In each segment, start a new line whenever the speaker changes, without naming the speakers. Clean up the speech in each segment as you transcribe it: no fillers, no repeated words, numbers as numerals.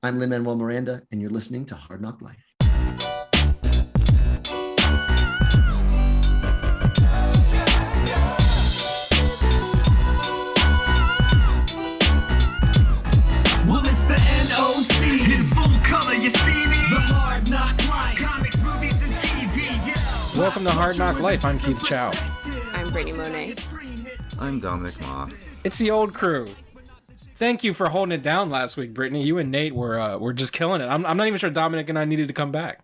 I'm Lin-Manuel Miranda, and you're listening to Hard NOC Life.
Well, it's the NOC in full color, you see me? The Hard NOC Life, comics, movies, and TV, yeah.
Welcome to Hard NOC Life. I'm Keith Chow.
I'm Britney Monet.
I'm Dominic Ma.
It's the old crew. Thank you for holding it down last week, Brittany. You and Nate were just killing it. I'm not even sure Dominic and I needed to come back.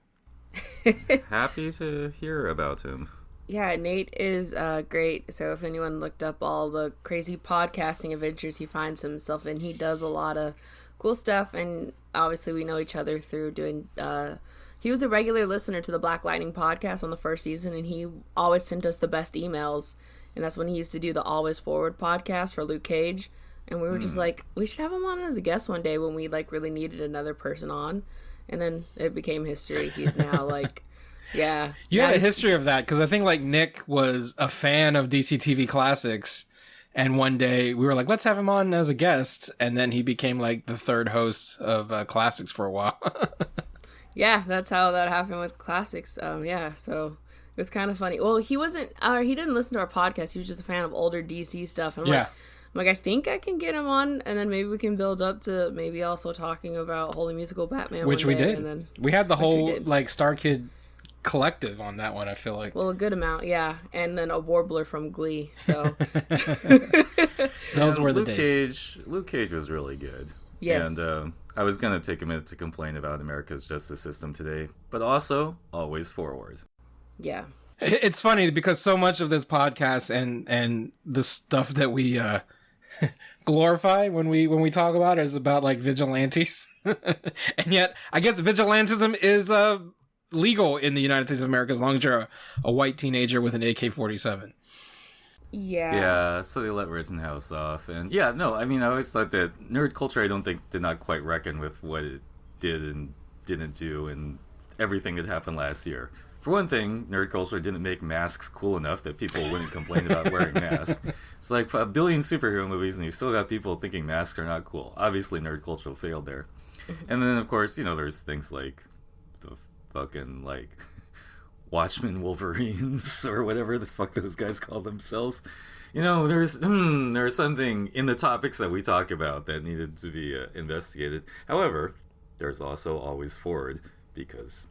Happy to hear about him.
Yeah, Nate is great. So if anyone looked up all the crazy podcasting adventures he finds himself in, he does a lot of cool stuff. And obviously we know each other through doing... he was a regular listener to the Black Lightning podcast on the first season, and he always sent us the best emails. And that's when he used to do the Always Forward podcast for Luke Cage. And we were just like, we should have him on as a guest one day when we like really needed another person on. And then it became history. He's now like, yeah.
You had a history of that because I think like Nick was a fan of DC TV Classics. And one day we were like, let's have him on as a guest. And then he became like the third host of Classics for a while.
Yeah, that's how that happened with Classics. Yeah, so it was kind of funny. Well, he didn't listen to our podcast. He was just a fan of older DC stuff. And I'm like, I think I can get him on, and then maybe we can build up to maybe also talking about Holy Musical Batman.
Which we did.
And then,
we had the whole like Star Kid collective on that one, I feel like.
Well, a good amount, yeah. And then a Warbler from Glee. So
those were the days.
Luke Cage was really good.
Yes.
And I was going to take a minute to complain about America's justice system today, but also always forward.
Yeah.
It's funny because so much of this podcast and the stuff that we glorify when we talk about it is about like vigilantes. And yet I guess vigilantism is legal in the United States of America as long as you're a white teenager with an AK-47.
Yeah,
so they let Rittenhouse off. And yeah, no, I mean, I always thought that nerd culture, I don't think, did not quite reckon with what it did and didn't do and everything that happened last year. For one thing, nerd culture didn't make masks cool enough that people wouldn't complain about wearing masks. It's like a billion superhero movies and you still got people thinking masks are not cool. Obviously, nerd culture failed there. And then, of course, there's things like the fucking, like... Watchmen Wolverines or whatever the fuck those guys call themselves. There's something in the topics that we talk about that needed to be investigated. However, there's also always forward because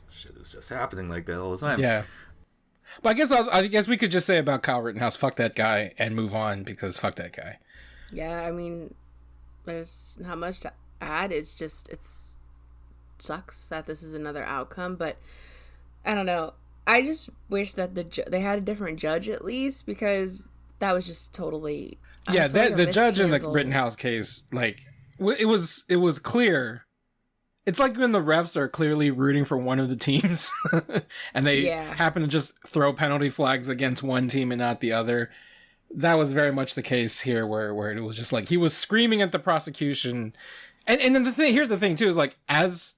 shit is just happening like that all the time.
Yeah. But I guess we could just say about Kyle Rittenhouse, fuck that guy, and move on because fuck that guy.
Yeah, I mean, there's not much to add. It sucks that this is another outcome, but I don't know. I just wish that they had a different judge at least because that was just totally.
Yeah, the judge in the Rittenhouse case, like it was clear. It's like when the refs are clearly rooting for one of the teams, and they happen to just throw penalty flags against one team and not the other. That was very much the case here, where it was just like he was screaming at the prosecution, and then here's the thing too is like as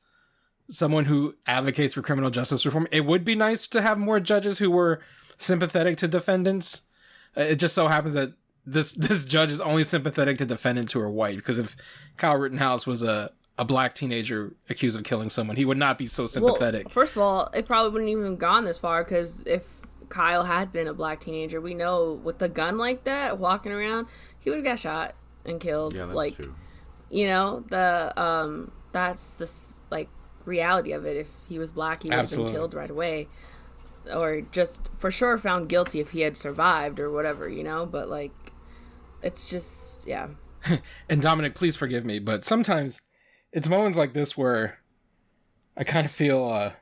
someone who advocates for criminal justice reform, it would be nice to have more judges who were sympathetic to defendants. It just so happens that this judge is only sympathetic to defendants who are white, because if Kyle Rittenhouse was a black teenager accused of killing someone, he would not be so sympathetic.
Well, first of all, it probably wouldn't even gone this far, because if Kyle had been a black teenager, we know with a gun like that walking around, he would have got shot and killed.
Yeah, that's true.
That's this like reality of it. If he was black, he would have been killed right away, or just for sure found guilty if he had survived or whatever, but like it's just
And Dominic, please forgive me, but sometimes it's moments like this where I kind of feel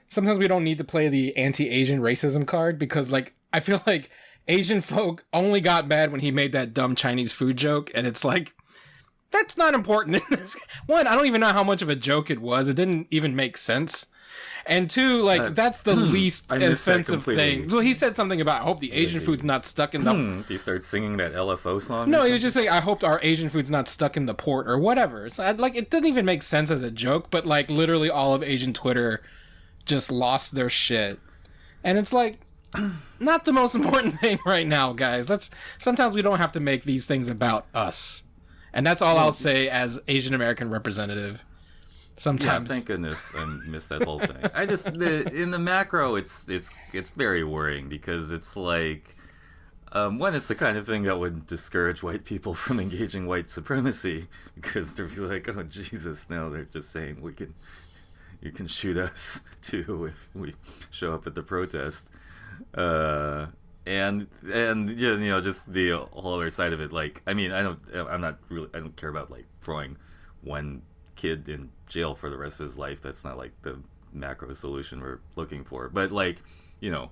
sometimes we don't need to play the anti-Asian racism card, because like I feel like Asian folk only got mad when he made that dumb Chinese food joke, and it's like that's not important in this. One, I don't even know how much of a joke it was. It didn't even make sense. And two, like, that's the least offensive thing. So he said something about, I hope the Asian food's not stuck in the...
Do you start singing that LFO song?
No, he was just saying, I hope our Asian food's not stuck in the port or whatever. It's like, it didn't even make sense as a joke, but like literally all of Asian Twitter just lost their shit. And it's like, not the most important thing right now, guys. Sometimes we don't have to make these things about us. And that's all I'll say as Asian American representative. Sometimes.
Yeah, thank goodness I missed that whole thing. I just in the macro, it's very worrying because it's like, one, it's the kind of thing that would discourage white people from engaging white supremacy because they're like, oh Jesus, now they're just saying you can shoot us too if we show up at the protest, and you know, just the whole other side of it. Like, I mean, I don't care about like throwing one kid in jail for the rest of his life. That's not like the macro solution we're looking for. But like, you know,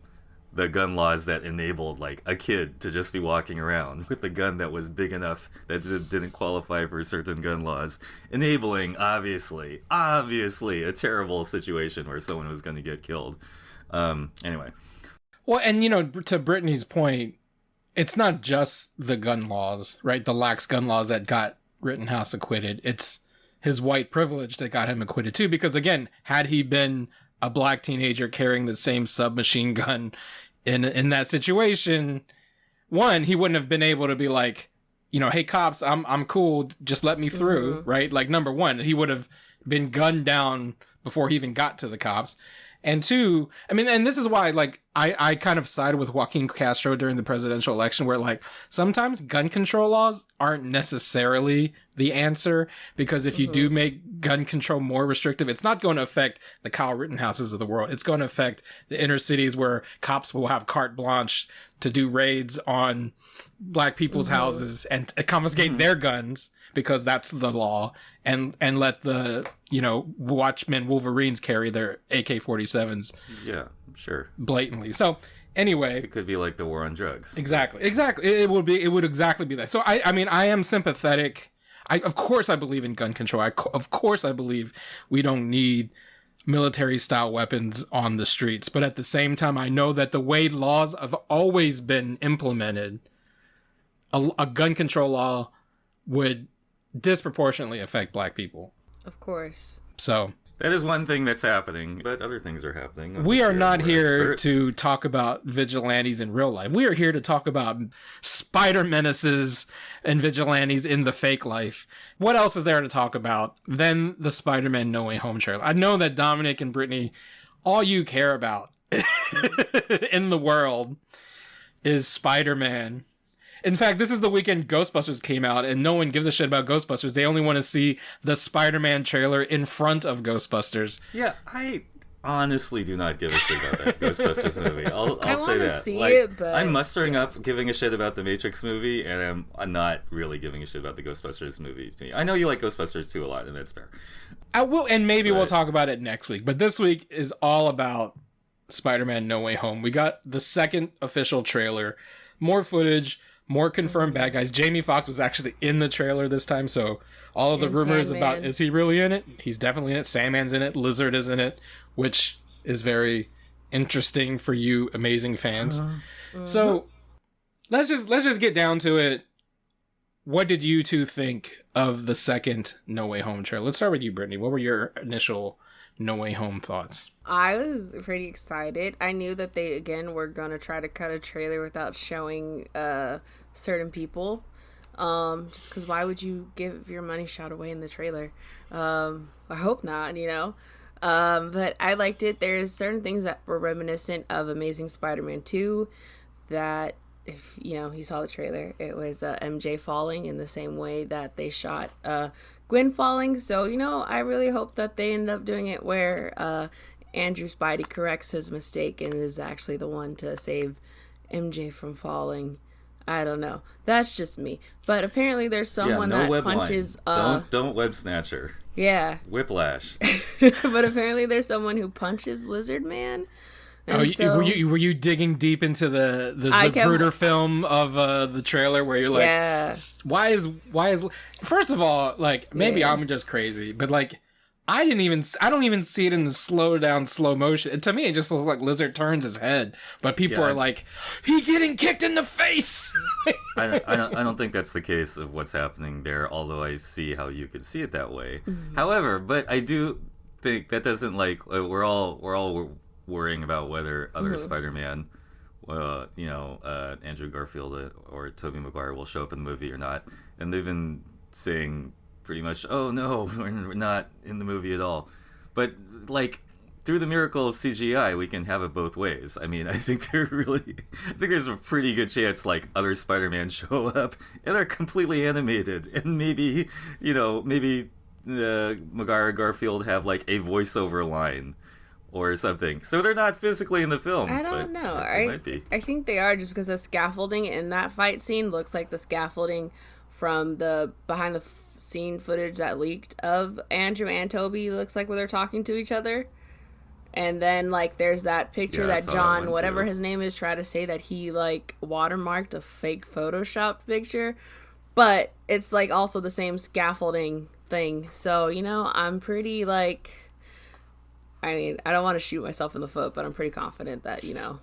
the gun laws that enabled like a kid to just be walking around with a gun that was big enough that didn't qualify for certain gun laws, enabling obviously a terrible situation where someone was going to get killed. Anyway.
Well, and you know, to Brittany's point, it's not just the gun laws, right? The lax gun laws that got Rittenhouse acquitted. It's his white privilege that got him acquitted too, because again, had he been a black teenager carrying the same submachine gun in that situation, one, he wouldn't have been able to be like, you know, hey cops, I'm cool, just let me through, right? Like, number one, he would have been gunned down before he even got to the cops. And two, I mean, and this is why, like, I kind of sided with Joaquin Castro during the presidential election, where, like, sometimes gun control laws aren't necessarily the answer, because if you do make gun control more restrictive, it's not going to affect the Kyle Rittenhouses of the world. It's going to affect the inner cities where cops will have carte blanche to do raids on black people's houses and confiscate their guns, because that's the law, and let the, you know, Watchmen Wolverines carry their AK-47s.
Yeah, sure.
Blatantly. So anyway,
it could be like the war on drugs.
Exactly. It would exactly be that. So I mean, I am sympathetic. Of course I believe in gun control. Of course I believe we don't need military style weapons on the streets. But at the same time, I know that the way laws have always been implemented, a gun control law would disproportionately affect black people.
Of course.
So
that is one thing that's happening, but other things are happening.
We are not here to talk about vigilantes in real life. We are here to talk about spider menaces and vigilantes in the fake life. What else is there to talk about than the Spider-Man No Way Home trailer? I know that Dominic and Britney, all you care about in the world is Spider-Man. In fact, this is the weekend Ghostbusters came out, and no one gives a shit about Ghostbusters. They only want to see the Spider-Man trailer in front of Ghostbusters.
Yeah, I honestly do not give a shit about that Ghostbusters movie. I'll say that.
See it, but
I'm mustering up giving a shit about the Matrix movie, and I'm not really giving a shit about the Ghostbusters movie. I know you like Ghostbusters too a lot, and that's fair.
I will, and maybe we'll talk about it next week. But this week is all about Spider-Man No Way Home. We got the second official trailer, more footage, more confirmed bad guys. Jamie Foxx was actually in the trailer this time, so all of the rumors about, is he really in it? He's definitely in it. Sandman's in it. Lizard is in it, which is very interesting for you amazing fans. So let's just get down to it. What did you two think of the second No Way Home trailer? Let's start with you, Brittany. What were your initial No Way Home thoughts?
I was pretty excited. I knew that they, again, were going to try to cut a trailer without showing certain people. Just because why would you give your money shot away in the trailer? I hope not, you know. But I liked it. There's certain things that were reminiscent of Amazing Spider-Man 2 that, if you know, you saw the trailer, it was MJ falling in the same way that they shot Gwen falling. So, you know, I really hope that they end up doing it where Andrew Spidey corrects his mistake and is actually the one to save MJ from falling. I don't know. That's just me. But apparently there's someone that punches...
Don't web snatch her.
Yeah.
Whiplash.
But apparently there's someone who punches Lizard Man. And
were you digging deep into the Zapruder film of the trailer where you're like,
yeah.
why is first of all, like, maybe I'm just crazy, but like I don't even see it in the slow motion. To me, it just looks like Lizard turns his head, but people are like, he getting kicked in the face.
I don't think that's the case of what's happening there. Although I see how you could see it that way. Mm-hmm. However, but I do think that doesn't, like, we're all worrying about whether other Spider-Man, Andrew Garfield or Tobey Maguire will show up in the movie or not, and they've been saying pretty much, "Oh no, we're not in the movie at all." But like through the miracle of CGI, we can have it both ways. I mean, I think there's a pretty good chance like other Spider-Man show up and are completely animated, and maybe Maguire and Garfield have like a voiceover line or something, so they're not physically in the film.
I don't know. I think they are, just because the scaffolding in that fight scene looks like the scaffolding from the behind the scene footage that leaked of Andrew and Toby. Looks like where they're talking to each other. And then, like, there's that picture that John, whatever his name is, tried to say that he, like, watermarked a fake Photoshop picture. But it's, like, also the same scaffolding thing. So, you know, I'm pretty, like... I mean, I don't want to shoot myself in the foot, but I'm pretty confident that, you know,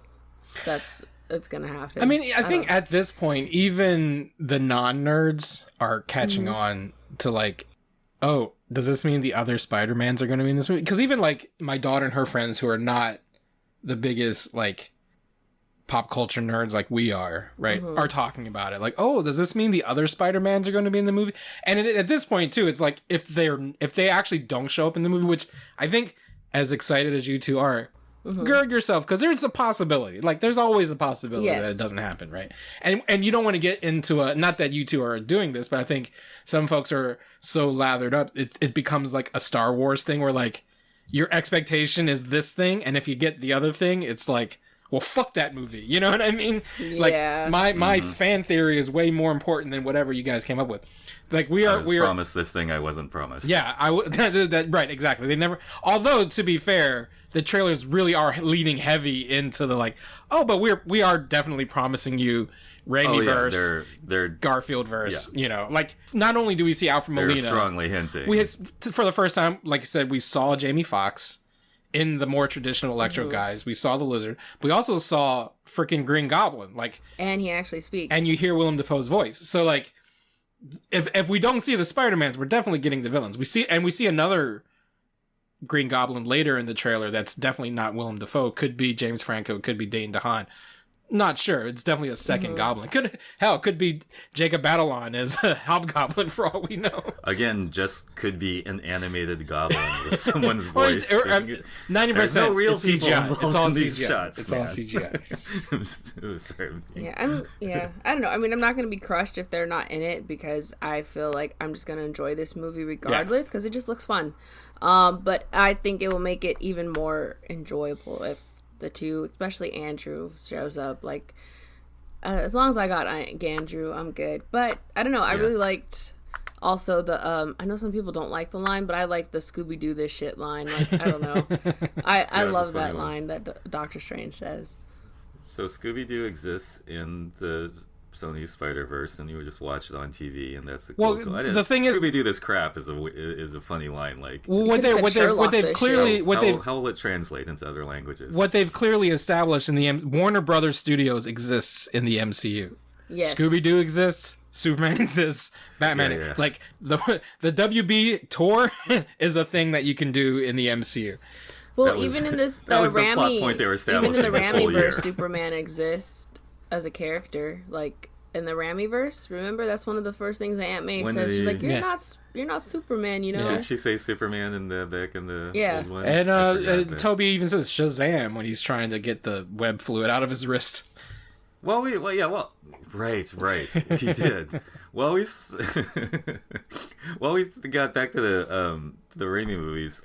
it's going to happen.
I mean, I think at this point, even the non-nerds are catching on to, like, oh... does this mean the other Spider-Mans are going to be in this movie? Because even, like, my daughter and her friends who are not the biggest, like, pop culture nerds like we are, right, are talking about it. Like, oh, does this mean the other Spider-Mans are going to be in the movie? And at this point, too, it's like, if they actually don't show up in the movie, which I think, as excited as you two are, gird yourself, because there's a possibility. Like, there's always a possibility that it doesn't happen, right? And you don't want to get into not that you two are doing this, but I think some folks are so lathered up, it becomes like a Star Wars thing where, like, your expectation is this thing, and if you get the other thing, it's like, well, fuck that movie. You know what I mean?
Yeah.
Like, my fan theory is way more important than whatever you guys came up with. Like, we are
promised this thing I wasn't promised.
Yeah, right, exactly. They never. Although, to be fair, the trailers really are leaning heavy into the, like, oh, but we are definitely promising you Raimi-verse,
they're
Garfield-verse, you know. Like, not only do we see Alfred Molina...
They're strongly hinting.
For the first time, like I said, we saw Jamie Foxx in the more traditional Electro guys. We saw the Lizard. We also saw freaking Green Goblin. Like,
and he actually speaks.
And you hear Willem Dafoe's voice. So, like, if we don't see the Spider-Mans, we're definitely getting the villains. We see another Green Goblin later in the trailer that's definitely not Willem Dafoe. Could be James Franco, could be Dane DeHaan. Not sure. It's definitely a second Goblin. Could be Jacob Batalon as a Hobgoblin for all we know.
Again, just could be an animated Goblin with someone's voice.
90%.
No real
it's CGI. It's all CGI.
Shots,
it's all CGI.
I'm sorry.
Yeah, I don't know. I mean, I'm not going to be crushed if they're not in it, because I feel like I'm just going to enjoy this movie regardless, because it just looks fun. But I think it will make it even more enjoyable if the two, especially Andrew, shows up. Like, as long as I got Andrew, I'm good. But I don't know. I really liked also the I know some people don't like the line, but I like the Scooby-Doo this shit line. Like, I don't know. I love that line that Doctor Strange says. So
Scooby-Doo exists in the Sony Spider-Verse, and you would just watch it on TV, and that's a cool.
The thing is,
Scooby-Doo this crap is a funny line. Like,
how
will it translate into other languages?
What they've clearly established in the Warner Brothers Studios exists in the MCU.
Yes.
Scooby-Doo exists. Superman exists. Batman.
Yeah.
Like, the WB tour is a thing that you can do in the MCU.
Well, even in this,
that was the plot point they were establishing.
Even in the
this whole year.
Raimi-verse, Superman exists as a character. Like, in the Raimi-verse, remember, that's one of the first things that Aunt May says. She's like, you're not Superman, you know?
Yeah. Did she say Superman in the back in the old ones?
And Toby even says Shazam when he's trying to get the web fluid out of his wrist.
Right, he did. Well, we got back to the Raimi movies.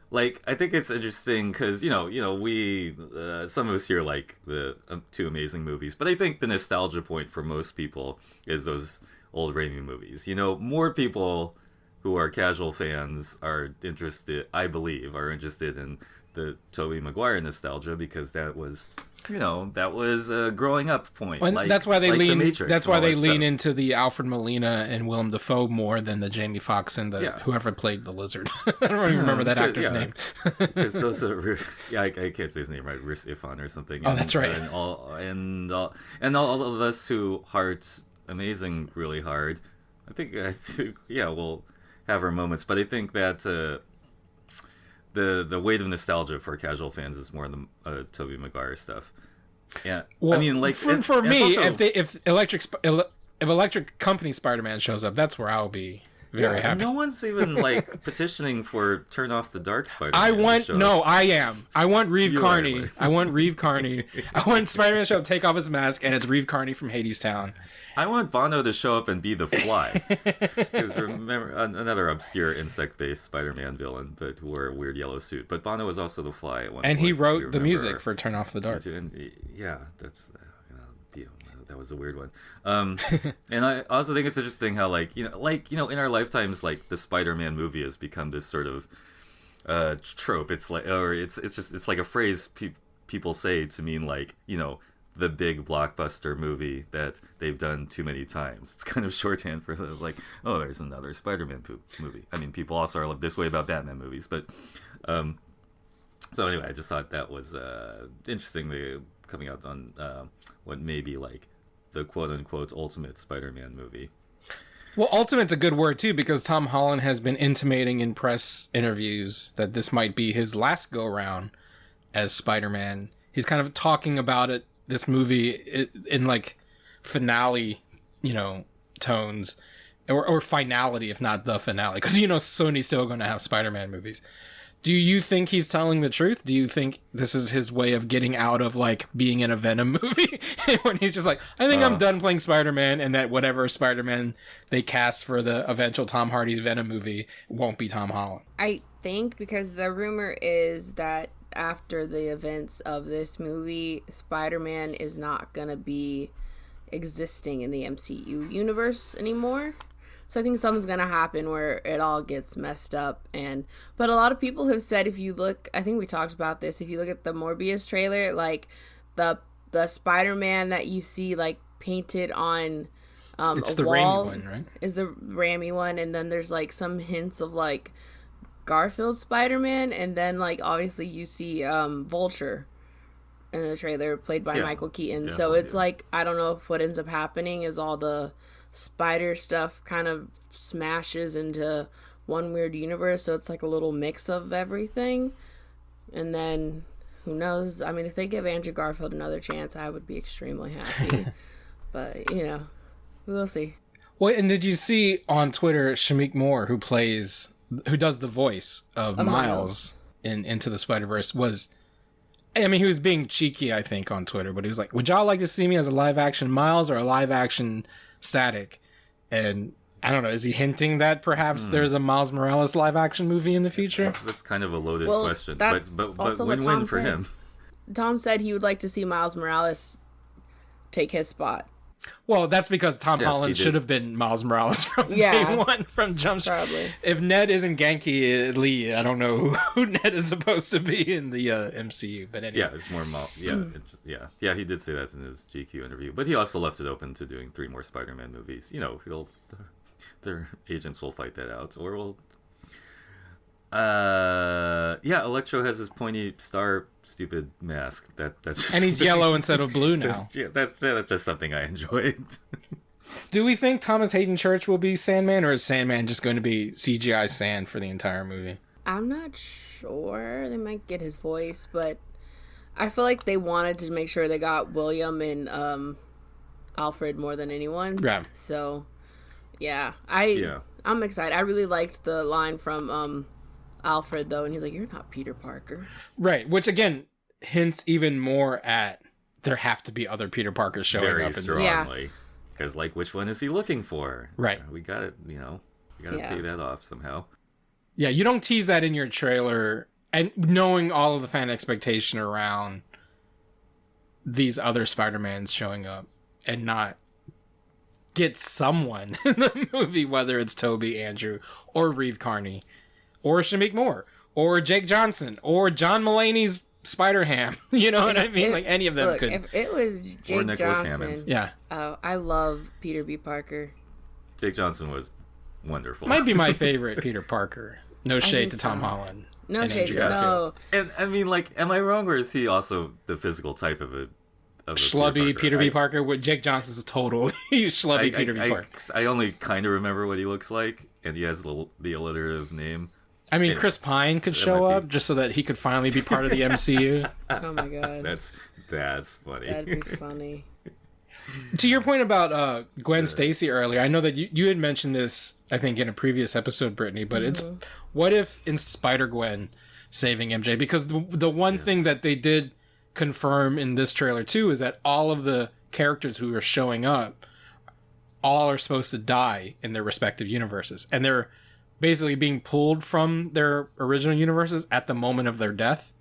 Like, I think it's interesting because we some of us here like the two amazing movies, but I think the nostalgia point for most people is those old Raimi movies. More people who are casual fans are interested in the Tobey Maguire nostalgia, because that was a growing up point.
And that's why they lean into the Alfred Molina and Willem Dafoe more than the Jamie Foxx and whoever played the Lizard. I don't even remember that actor's name.
Because those are I can't say his name right, Riz Ifan or something.
Oh, that's right.
And all of us who heart amazing really hard. I think we'll have our moments, but I think that the weight of nostalgia for casual fans is more than Tobey Maguire stuff. Yeah,
well,
I mean, like
for me,
also...
if if Electric Company Spider-Man shows up, that's where I'll be very happy.
No one's even like petitioning for turn off the dark Spider-Man.
I am. I want Reeve Carney. I want Reeve Carney. I want Spider-Man to show up, take off his mask, and it's Reeve Carney from Hadestown.
I want Bono to show up and be the Fly. Because remember, another obscure insect-based Spider-Man villain, but who wore a weird yellow suit. But Bono was also the Fly at one point.
And he wrote the music for Turn Off the Dark.
Yeah, that's deal. That was a weird one. And I also think it's interesting how, in our lifetimes, like the Spider-Man movie has become this sort of trope. It's like, or it's like a phrase people say to mean like, the big blockbuster movie that they've done too many times. It's kind of shorthand for like, oh, there's another Spider-Man movie. I mean, people also are this way about Batman movies, but so anyway, I just thought that was interestingly coming out on what may be like the quote-unquote ultimate Spider-Man movie.
Well, ultimate's a good word too, because Tom Holland has been intimating in press interviews that this might be his last go-round as Spider-Man. He's kind of talking about it, this movie, in like finale, tones, or finality, if not the finale, because Sony's still going to have Spider-Man movies. Do you think he's telling the truth? Do you think this is his way of getting out of like being in a Venom movie when he's just like, I think I'm done playing Spider-Man, and that whatever Spider-Man they cast for the eventual Tom Hardy's Venom movie won't be Tom Holland? I
think because the rumor is that after the events of this movie, Spider-Man is not going to be existing in the MCU universe anymore. So I think something's going to happen where it all gets messed up. But a lot of people have said, if you look, I think we talked about this, if you look at the Morbius trailer, like the Spider-Man that you see like painted on
it's
a
the
wall
Raimi one, right?
Is the Raimi one. And then there's like some hints of like Garfield Spider-Man. And then like obviously you see Vulture in the trailer played by Michael Keaton. So it's like, I don't know if what ends up happening is all the spider stuff kind of smashes into one weird universe, so it's like a little mix of everything. And then who knows, I mean, if they give Andrew Garfield another chance, I would be extremely happy. But we'll see.
Well, and did you see on Twitter Shamik Moore, who does the voice of Miles in Into the Spider-Verse, he was being cheeky, I think, on Twitter, but he was like, would y'all like to see me as a live action Miles or a live action Static? And I don't know, is he hinting that perhaps there's a Miles Morales live action movie in the future?
That's kind of a loaded question, but win-win for him.
Tom said he would like to see Miles Morales take his spot.
Well, that's because Tom Holland should have been Miles Morales from day one, from Jump Street.
Probably.
If Ned isn't Genki Lee, I don't know who Ned is supposed to be in the MCU. But anyway.
Yeah, it's more yeah, he did say that in his GQ interview. But he also left it open to doing 3 more Spider-Man movies. Their agents will fight that out, or will. Electro has his pointy star stupid mask. That's just
and he's yellow instead of blue now.
That's just something I enjoyed.
Do we think Thomas Hayden Church will be Sandman, or is Sandman just going to be CGI sand for the entire movie?
I'm not sure. They might get his voice, but I feel like they wanted to make sure they got William and Alfred more than anyone.
Yeah.
So, I'm excited. I really liked the line from Alfred, though, and he's like, "You're not Peter Parker."
Right, which again hints even more at there have to be other Peter Parkers showing
very
up.
Strongly, because which one is he looking for?
Right,
we got it. We got to pay that off somehow.
Yeah, you don't tease that in your trailer, and knowing all of the fan expectation around these other Spider-Mans showing up, and not get someone in the movie, whether it's Toby, Andrew, or Reeve Carney, or Shamik Moore, or Jake Johnson, or John Mulaney's Spider-Ham. You know what I mean? Like any of them could.
If it was Jake Johnson,
yeah.
I love Peter B. Parker.
Jake Johnson was wonderful.
Might be my favorite Peter Parker. No shade to Tom Holland.
No shade to no.
And I mean, am I wrong, or is he also the physical type of a
schlubby Peter B. Parker? With Jake Johnson's totally schlubby Peter B. Parker.
I only kind of remember what he looks like, and he has the alliterative name.
I mean, Chris Pine could show up just so that he could finally be part of the MCU.
Oh my god,
that's funny.
That'd be funny.
To your point about Gwen Stacy earlier, I know that you had mentioned this, I think, in a previous episode, Brittany, but it's what if in Spider-Gwen saving MJ? Because the one thing that they did confirm in this trailer too is that all of the characters who are showing up all are supposed to die in their respective universes, and they're basically being pulled from their original universes at the moment of their death.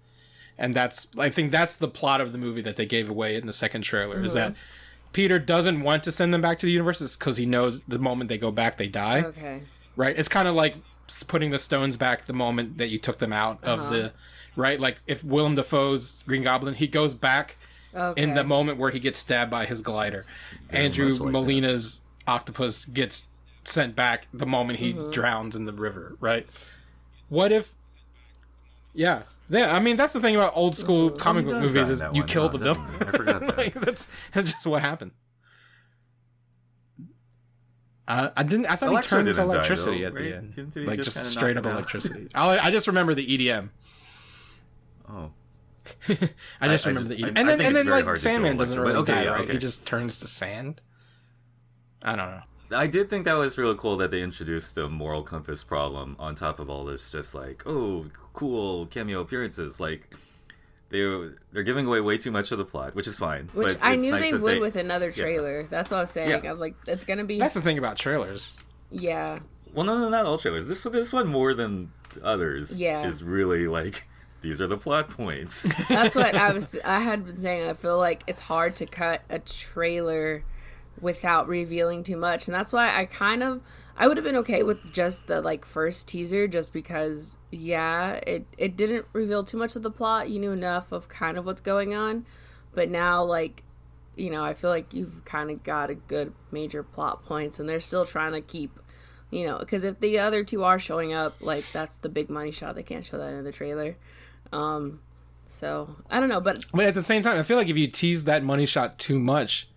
And I think that's the plot of the movie that they gave away in the second trailer, is that Peter doesn't want to send them back to the universes because he knows the moment they go back, they die. Okay. Right? It's kind of like putting the stones back the moment that you took them out of the... Right? Like, if Willem Dafoe's Green Goblin, he goes back in the moment where he gets stabbed by his glider. Andrew Molina's octopus gets sent back the moment he drowns in the river, right? What if... Yeah, I mean, that's the thing about old school comic book movies is you kill the villain. I forgot that. Like, that's just what happened. I thought he turned into electricity at the end. Like, just straight up electricity. I just remember the EDM.
Oh.
I just remember the EDM. And then like, Sandman doesn't really die, right? He just turns to sand. I don't know.
I did think that was really cool that they introduced the moral compass problem on top of all this, just like, oh, cool cameo appearances. Like, they're giving away way too much of the plot, which is fine.
Which
but
I knew they would with another trailer. Yeah. That's what I was saying.
Yeah.
I'm like, it's gonna be.
That's the thing about trailers.
Yeah.
Well, no, not all trailers. This one more than others.
Yeah.
Is really like, these are the plot points.
That's what I had been saying. I feel like it's hard to cut a trailer without revealing too much, and that's why I would have been okay with just the like first teaser, just because it didn't reveal too much of the plot. You knew enough of kind of what's going on, but now, like, you know, I feel like you've kind of got a good major plot points, and they're still trying to keep, you know, because if the other two are showing up, like, that's the big money shot. They can't show that in the trailer. So I don't know, but
at the same time, I feel like if you tease that money shot too much,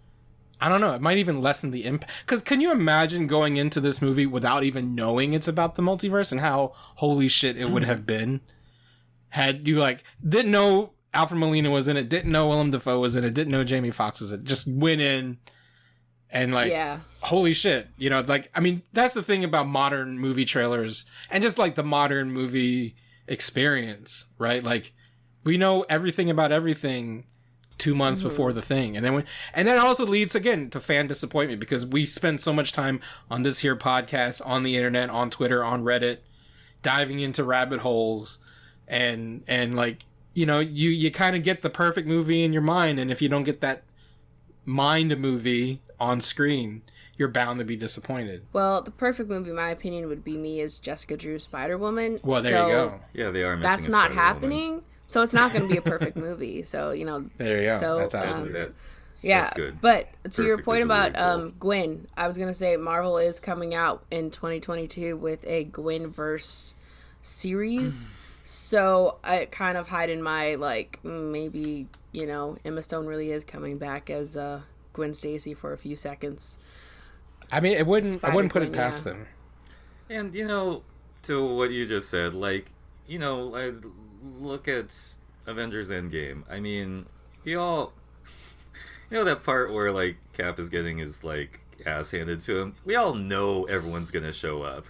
I don't know, it might even lessen the impact. Because can you imagine going into this movie without even knowing it's about the multiverse, and how holy shit it would have been had you, like, didn't know Alfred Molina was in it, didn't know Willem Dafoe was in it, didn't know Jamie Foxx was in it, just went in and, like, holy shit, you know, like, I mean, that's the thing about modern movie trailers and just, like, the modern movie experience, right? Like, we know everything about everything 2 months before the thing, and that also leads again to fan disappointment, because we spend so much time on this here podcast, on the internet, on Twitter, on Reddit, diving into rabbit holes, and like, you know, you kind of get the perfect movie in your mind, and if you don't get that mind movie on screen, you're bound to be disappointed.
Well, the perfect movie, in my opinion, would be Me as Jessica Drew Spider-Woman.
Well, there you go.
Yeah, they are missing
that's not happening. So it's not going to be a perfect movie. So, you know.
There you go.
So,
that's absolutely
yeah.
That's good.
But to your point about really cool. Gwen, I was going to say Marvel is coming out in 2022 with a Gwenverse series. So I kind of hide in my, like, maybe, you know, Emma Stone really is coming back as Gwen Stacy for a few seconds.
I mean, I wouldn't put it past them.
And, you know, to what you just said, like, you know, I look at Avengers Endgame. I mean, you know that part where, like, Cap is getting his, like, ass handed to him? We all know everyone's gonna show up.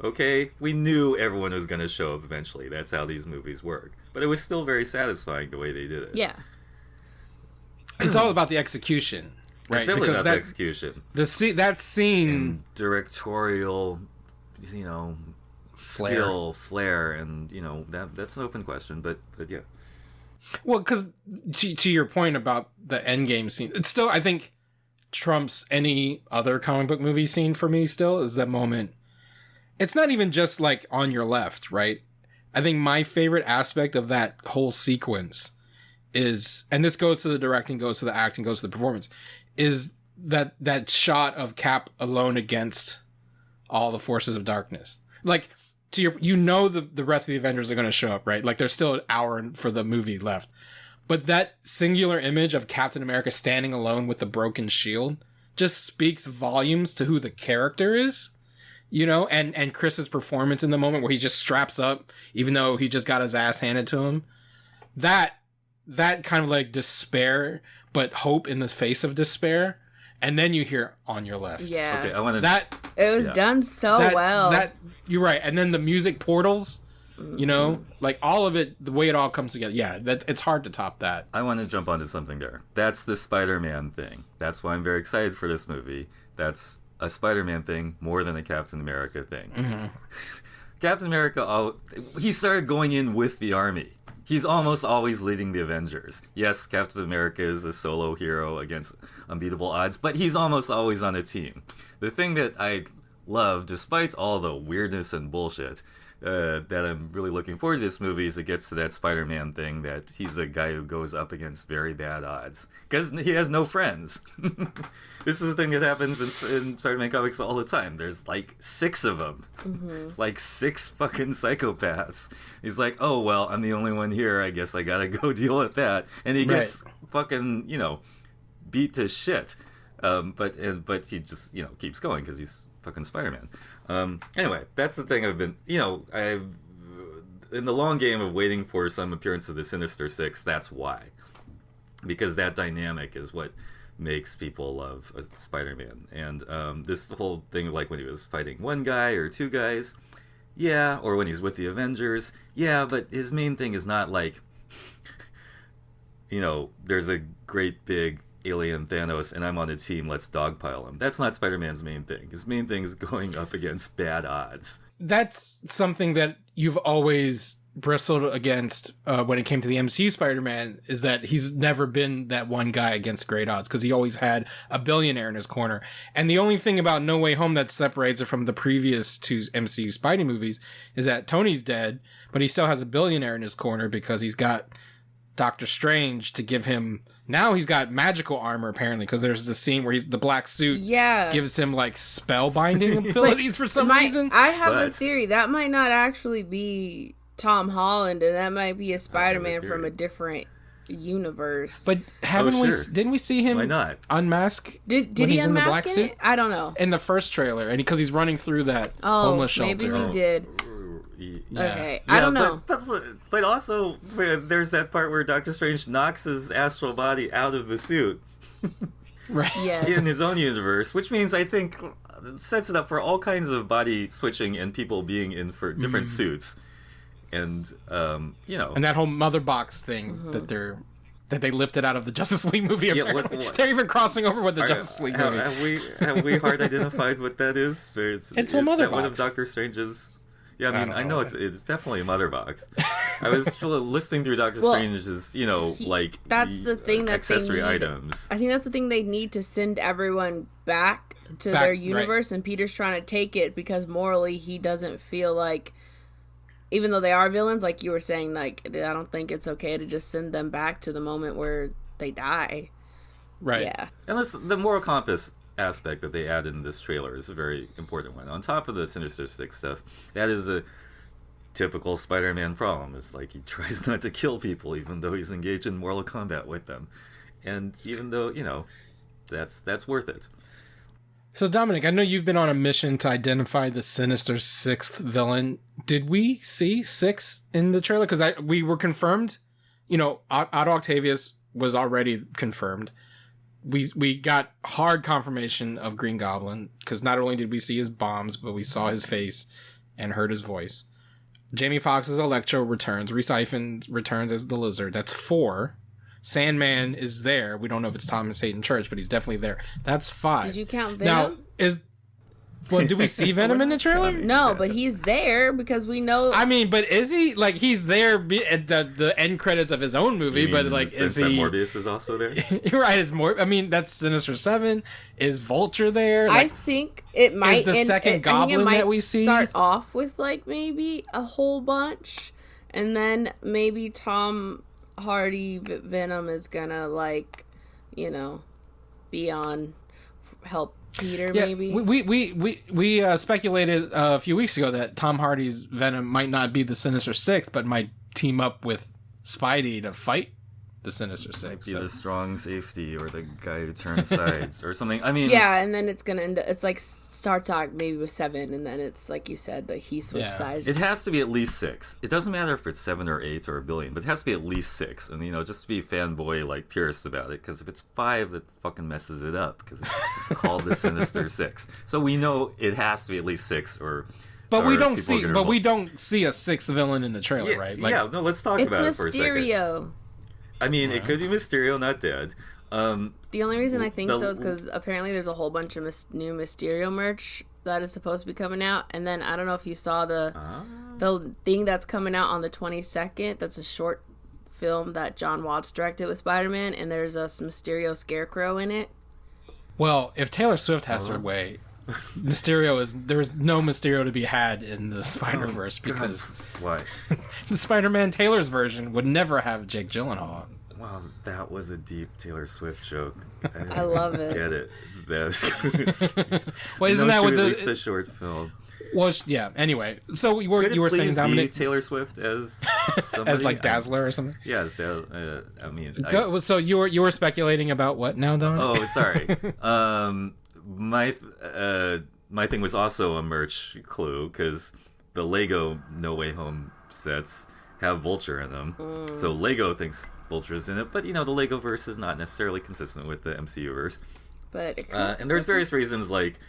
Okay? We knew everyone was gonna show up eventually. That's how these movies work. But it was still very satisfying the way they did it.
Yeah.
It's all about the execution. Right?
It's definitely about the execution.
That scene...
And directorial, you know... flair, and, you know, that's an open question, but yeah.
Well, because to your point about the Endgame scene, it's still, I think, trumps any other comic book movie scene for me. Still is that moment. It's not even just like on your left, right? I think my favorite aspect of that whole sequence is, and this goes to the directing, goes to the acting, goes to the performance, is that shot of Cap alone against all the forces of darkness, like. You know the rest of the Avengers are going to show up, right? Like, there's still an hour for the movie left. But that singular image of Captain America standing alone with the broken shield just speaks volumes to who the character is, you know? And Chris's performance in the moment where he just straps up, even though he just got his ass handed to him. That kind of, like, despair, but hope in the face of despair. And then you hear On Your Left.
Yeah.
Okay, I want to...
That...
It was done so well.
That you're right. And then the music portals, you know, like all of it, the way it all comes together. Yeah, it's hard to top that.
I want to jump onto something there. That's the Spider-Man thing. That's why I'm very excited for this movie. That's a Spider-Man thing more than a Captain America thing. Mm-hmm. Captain America, he started going in with the army. He's almost always leading the Avengers. Yes, Captain America is a solo hero against unbeatable odds, but he's almost always on a team. The thing that I love, despite all the weirdness and bullshit, that I'm really looking forward to this movie is it gets to that Spider-Man thing that he's a guy who goes up against very bad odds. Because he has no friends. This is a thing that happens in Spider-Man comics all the time. There's like 6 of them. Mm-hmm. It's like 6 fucking psychopaths. He's like, oh, well, I'm the only one here. I guess I gotta go deal with that. And he gets fucking, beat to shit. But he just, keeps going because he's fucking Spider-Man. Anyway, that's the thing I've been, I've in the long game of waiting for some appearance of the Sinister Sixth, that's why. Because that dynamic is what makes people love Spider-Man. And this whole thing, like when he was fighting one guy or 2 guys, yeah, or when he's with the Avengers, yeah, but his main thing is not like, there's a great big alien Thanos and I'm on a team, let's dogpile him. That's not Spider-Man's main thing. His main thing is going up against bad odds.
That's something that you've always bristled against when it came to the MCU Spider-Man, is that he's never been that one guy against great odds because he always had a billionaire in his corner. And the only thing about No Way Home that separates it from the previous 2 MCU Spidey movies is that Tony's dead, but he still has a billionaire in his corner because he's got Doctor Strange to give him... Now he's got magical armor, apparently, because there's the scene where the black suit gives him, like, spell-binding abilities for some reason.
I have a theory. That might not actually be Tom Holland, and that might be a Spider-Man from a different universe.
But didn't we see him unmask?
Did he unmask in the black suit? I don't know.
In the first trailer, and because he's running through that homeless shelter.
Maybe we did.
Yeah.
Okay, I don't know.
But also, there's that part where Doctor Strange knocks his astral body out of the suit.
Right.
Yes.
In his own universe, which means I think sets it up for all kinds of body switching and people being in for different suits. And, And that whole mother box thing that they lifted out of the Justice League movie. Apparently. They're even crossing over with the Justice League movie. Have we hard identified what that is? It's a mother box. One of Doctor Strange's... Yeah, I mean, I know it's definitely a mother box. I was listening through Doctor Strange's,
that's the thing that
accessory items.
I think that's the thing they need to send everyone back to their universe, and Peter's trying to take it because morally he doesn't feel like, even though they are villains, like you were saying, like, I don't think it's okay to just send them back to the moment where they die.
Right.
Yeah.
Unless the moral compass aspect that they add in this trailer is a very important one. On top of the Sinister Sixth stuff, that is a typical Spider-Man problem. It's like he tries not to kill people even though he's engaged in mortal combat with them. And even though, that's worth it. So Dominic, I know you've been on a mission to identify the Sinister Sixth villain. Did we see 6 in the trailer? Because we were confirmed, Otto Octavius was already confirmed. We got hard confirmation of Green Goblin, because not only did we see his bombs, but we saw his face and heard his voice. Jamie Foxx's Electro returns. Rhys Ifans returns as the Lizard. That's 4. Sandman is there. We don't know if it's Thomas Hayden Church, but he's definitely there. That's 5.
Did you count Venom?
Did we see Venom in the trailer?
No, but he's there because we know.
I mean, but is he he's there at the end credits of his own movie? But is he?
Morbius is also there.
You're right. It's more. I mean, that's Sinister 7. Is Vulture there?
I think it might.
Is the second Goblin that we see
start off with maybe a whole bunch, and then maybe Tom Hardy Venom is gonna be on help Peter, maybe. We speculated a few weeks ago that Tom Hardy's Venom might not be the Sinister Sixth, but might team up with Spidey to fight
the Sinister Six.
Might be the strong safety or the guy who turns sides or something. I mean,
yeah, and then it's gonna end up, it's like starts out maybe with 7, and then it's like you said that he switched sides.
It has to be at least 6. It doesn't matter if it's 7 or 8 or a billion, but it has to be at least 6. And just to be fanboy like purist about it, because if it's 5, that fucking messes it up because it's called the Sinister Six. So we know it has to be at least 6 or.
But we don't see. But we don't see a 6th villain in the trailer, right?
No. Let's talk about it for a second.
It's Mysterio.
I mean, it could be Mysterio, not dead.
The only reason I think so is because apparently there's a whole bunch of new Mysterio merch that is supposed to be coming out, and then I don't know if you saw the thing that's coming out on the 22nd. That's a short film that John Watts directed with Spider-Man, and there's a Mysterio scarecrow in it.
Well, if Taylor Swift has her way, there's no Mysterio to be had in the Spider-Verse because
why?
The Spider-Man Taylor's version would never have Jake Gyllenhaal.
Wow, that was a deep Taylor Swift joke.
I love it.
Get it?
Well, isn't that what
released a short film?
Well, yeah. Anyway, so you were saying, Dominic,
Taylor Swift as somebody?
as like Dazzler or something?
Yeah, I mean,
so you were speculating about what now, Don?
Oh, sorry. My thing was also a merch clue because the Lego No Way Home sets have Vulture in them, so Lego thinks Vulture's in it. But the Lego verse is not necessarily consistent with the MCU verse.
But
and there's various reasons like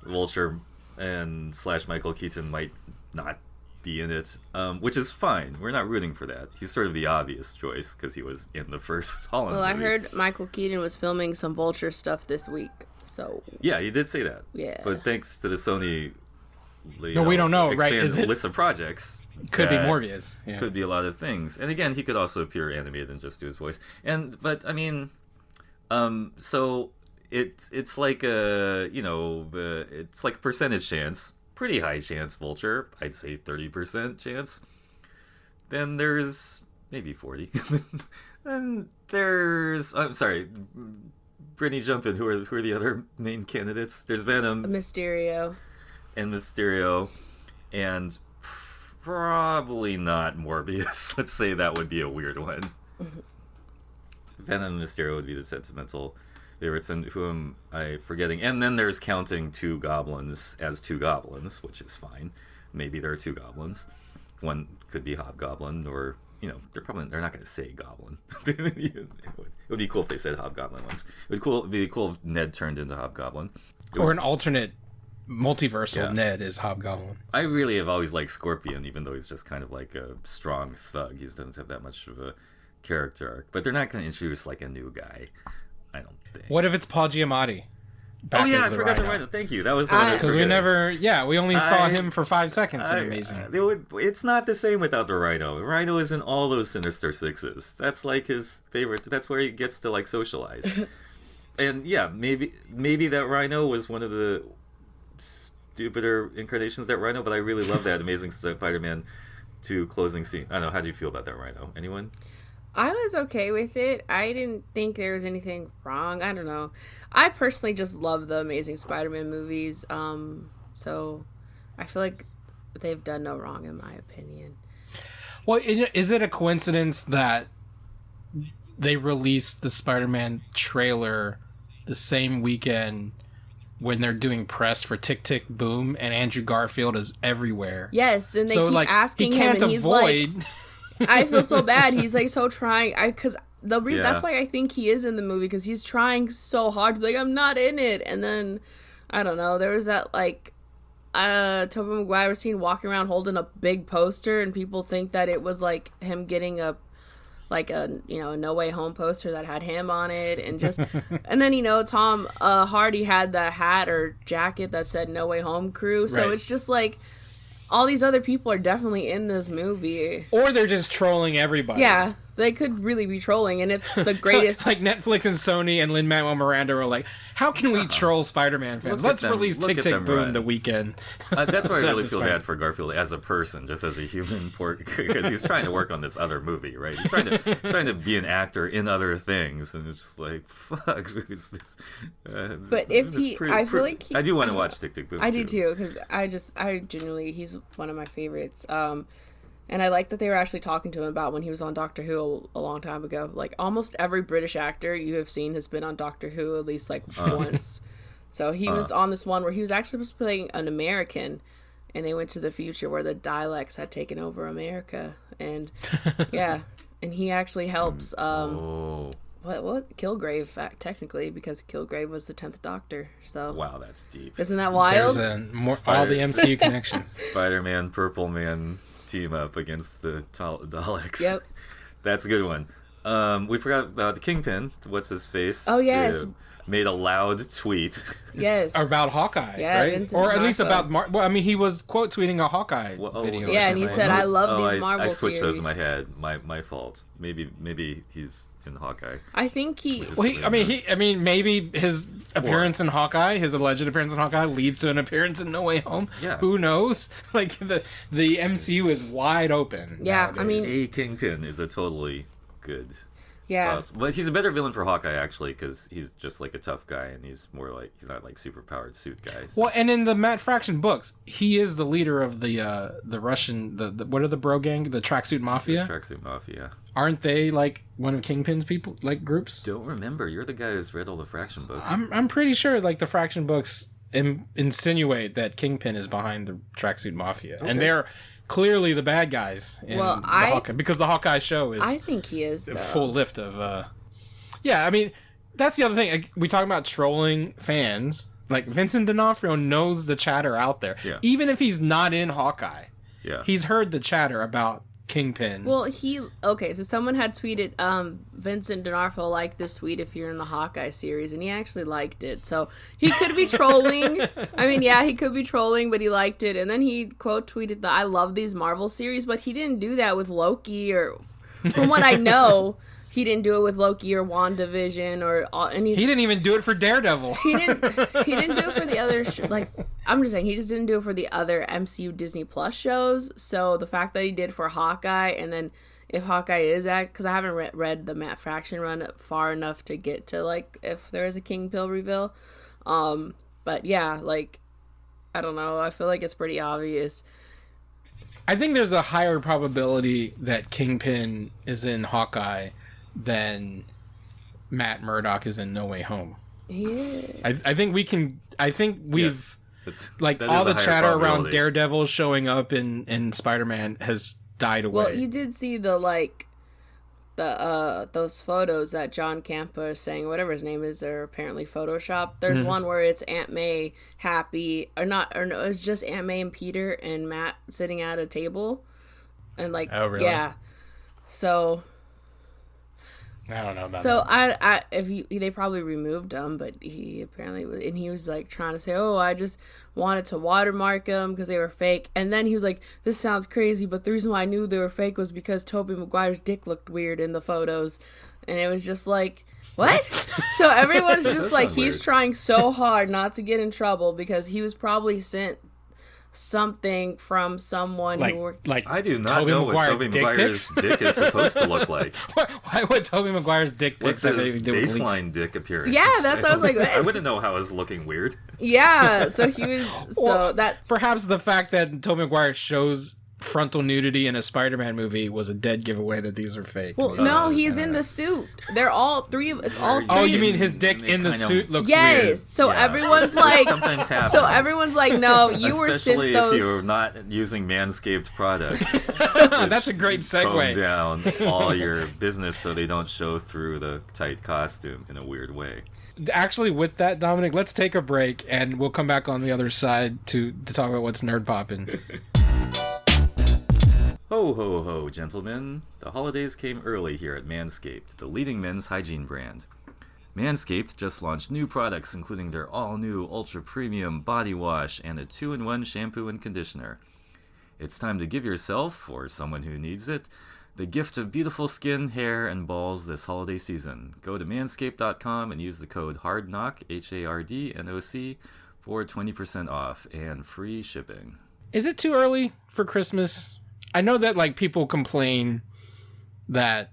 Vulture and / Michael Keaton might not be in it, which is fine. We're not rooting for that. He's sort of the obvious choice because he was in the first Holland movie.
I heard Michael Keaton was filming some Vulture stuff this week. So
yeah, you did say that.
Yeah,
but thanks to the Sony,
we don't know, right? Is it
list of projects?
Could be Morbius. Yeah.
Could be a lot of things. And again, he could also appear animated and just do his voice. But I mean, so it's like it's like a percentage chance, pretty high chance. Vulture, I'd say 30% chance. Then there's maybe 40. And there's Britney, jump in. Who are the other main candidates? There's Venom,
Mysterio,
and probably not Morbius. Let's say that would be a weird one. Venom and Mysterio would be the sentimental favorites, and who am I forgetting? And then there's counting 2 goblins as 2 goblins, which is fine. Maybe there are 2 goblins. One could be Hobgoblin, or they're not going to say Goblin. It would be cool if they said Hobgoblin once. It would be cool if Ned turned into Hobgoblin.
Or an alternate multiversal Ned is Hobgoblin.
I really have always liked Scorpion, even though he's just kind of like a strong thug. He doesn't have that much of a character arc. But they're not going to introduce like a new guy, I don't think.
What if it's Paul Giamatti?
I forgot the Rhino. Thank you. That was the one I was
because we only saw him for 5 seconds in Amazing.
It's not the same without the Rhino. The Rhino is in all those Sinister Sixes. That's like his favorite. That's where he gets to like socialize. And yeah, maybe that Rhino was one of the stupider incarnations of that Rhino, but I really love that Amazing Spider-Man 2 closing scene. I don't know. How do you feel about that Rhino? Anyone?
I was okay with it. I didn't think there was anything wrong. I don't know. I personally just love the Amazing Spider-Man movies. So I feel like they've done no wrong in my opinion.
Well, is it a coincidence that they released the Spider-Man trailer the same weekend when they're doing press for Tick Tick Boom and Andrew Garfield is everywhere?
Yes, and they keep asking him and he's like... I feel so bad. He's like so trying. That's why I think he is in the movie, because he's trying so hard to be like, I'm not in it. And then I don't know. There was that like Tobey Maguire was seen walking around holding a big poster, and people think that it was like him getting a No Way Home poster that had him on it, and just and then Tom Hardy had the hat or jacket that said No Way Home crew. So It's just like, all these other people are definitely in this movie.
Or they're just trolling everybody.
Yeah, they could really be trolling, and it's the greatest.
Like Netflix and Sony and Lin-Manuel Miranda were like, how can we troll Spider-Man fans? Let's release Tick Tick Boom the weekend.
That's why I really feel bad for Garfield as a person, just as a human, because he's trying to work on this other movie, right? He's trying to be an actor in other things, and it's just like, fuck. Who's this?
But if I feel like
I do want to watch Tick Tick Boom.
I do too, because I genuinely, he's one of my favorites. And I like that they were actually talking to him about when he was on Doctor Who a long time ago. Like, almost every British actor you have seen has been on Doctor Who at least, like, once. So he was on this one where he was actually supposed to be playing an American, and they went to the future where the Daleks had taken over America. And, yeah, and he actually helps, what? Kilgrave, technically, because Kilgrave was the 10th Doctor. So
wow, that's deep.
Isn't that wild?
There's all the MCU connections.
Spider-Man, Purple Man team up against the Daleks.
Yep.
That's a good one. We forgot about the Kingpin. What's his face?
Oh, yes.
Made a loud tweet.
Yes.
About Hawkeye,
yeah,
right?
Vincent
Or at least
D'Onofrio.
about well, I mean, he was quote tweeting a Hawkeye video.
Yeah, and he said, "I love these Marvel
I switched
series."
those in my head. My fault. Maybe he's in Hawkeye.
I think he.
Well, I mean, maybe his appearance in Hawkeye, his alleged appearance in Hawkeye, leads to an appearance in No Way Home.
Yeah.
Who knows? Like the MCU is wide open.
Yeah,
nowadays.
I mean,
A Kingpin is a totally good.
yeah.
But he's a better villain for Hawkeye actually, because he's just like a tough guy, and he's not like super powered suit guys.
Well, and in the Matt Fraction books, he is the leader of the Russian the what are the bro gang, the tracksuit mafia?
Tracksuit Mafia.
Aren't they like one of Kingpin's people, like groups?
Don't remember. You're the guy who's read all the Fraction books.
I'm pretty sure like the Fraction books insinuate that Kingpin is behind the tracksuit mafia, and they're clearly the bad guys in the Hawkeye, because the Hawkeye show is
I think he is though.
full lift of yeah, I mean, that's the other thing. Like, we talk about trolling fans. Like, Vincent D'Onofrio knows the chatter out there.
Yeah.
Even if he's not in Hawkeye.
Yeah.
He's heard the chatter about Kingpin.
Well, so someone had tweeted, Vincent D'Onofrio liked this tweet if you're in the Hawkeye series, and he actually liked it. So he could be trolling. I mean, yeah, he could be trolling, but he liked it. And then he quote tweeted that I love these Marvel series, but he didn't do that with Loki, or from what I know, he didn't do it with Loki or WandaVision he
didn't even do it for Daredevil.
He didn't do it for the other I'm just saying, he just didn't do it for the other MCU Disney Plus shows. So the fact that he did for Hawkeye, and then if Hawkeye is because I haven't read the Matt Fraction run far enough to get to like if there is a Kingpin reveal, but yeah, like I don't know, I feel like it's pretty obvious.
I think there's a higher probability that Kingpin is in Hawkeye than Matt Murdock is in No Way Home.
Yeah.
I think we've
Yes.
like
That
all
is
the
a higher
chatter around
probability.
Daredevil showing up in Spider-Man has died away.
Well, you did see those photos that John Campa is saying, whatever his name is, are apparently Photoshopped. There's one where it's Aunt May happy, or no, it's just Aunt May and Peter and Matt sitting at a table, and like,
oh really?
Yeah. So
I don't know about
So
that.
they probably removed him, but he apparently and he was like trying to say, "Oh, I just wanted to watermark them because they were fake." And then he was like, "This sounds crazy, but the reason why I knew they were fake was because Tobey Maguire's dick looked weird in the photos." And it was just like, what? So everyone's just like, he's trying so hard not to get in trouble because he was probably sent something from someone who worked.
Like
I do not
Tobey
know
Maguire
what Tobey
dick
Maguire's
pics?
dick is supposed to look like.
Why would Tobey Maguire's dick pics
What's
have
his
anything to do with leaks?
baseline dick appearance?
Yeah, that's what I was like.
I wouldn't know how it's looking weird.
Yeah, so he was. So that's
perhaps the fact that Tobey Maguire shows frontal nudity in a Spider-Man movie was a dead giveaway that these are fake.
well, no, he's in the suit. They're all three of it's all. Three
Oh, you
of-
mean his dick in the
kind of-
suit looks
Yes.
weird?
So
Yeah.
everyone's
Which
like.
sometimes happens.
So everyone's like, no, you were
Especially
sent
if
those.
you're not using Manscaped products.
That's a great
Comb
segue.
down all your business so they don't show through the tight costume in a weird way.
Actually, with that, Dominic, let's take a break and we'll come back on the other side to talk about what's nerd popping.
Ho ho ho, gentlemen. The holidays came early here at Manscaped, the leading men's hygiene brand. Manscaped just launched new products including their all-new ultra-premium body wash and a 2-in-1 shampoo and conditioner. It's time to give yourself, or someone who needs it, the gift of beautiful skin, hair, and balls this holiday season. Go to manscaped.com and use the code HARDNOC, HARDNOC, for 20% off and free shipping.
Is it too early for Christmas? I know that like people complain that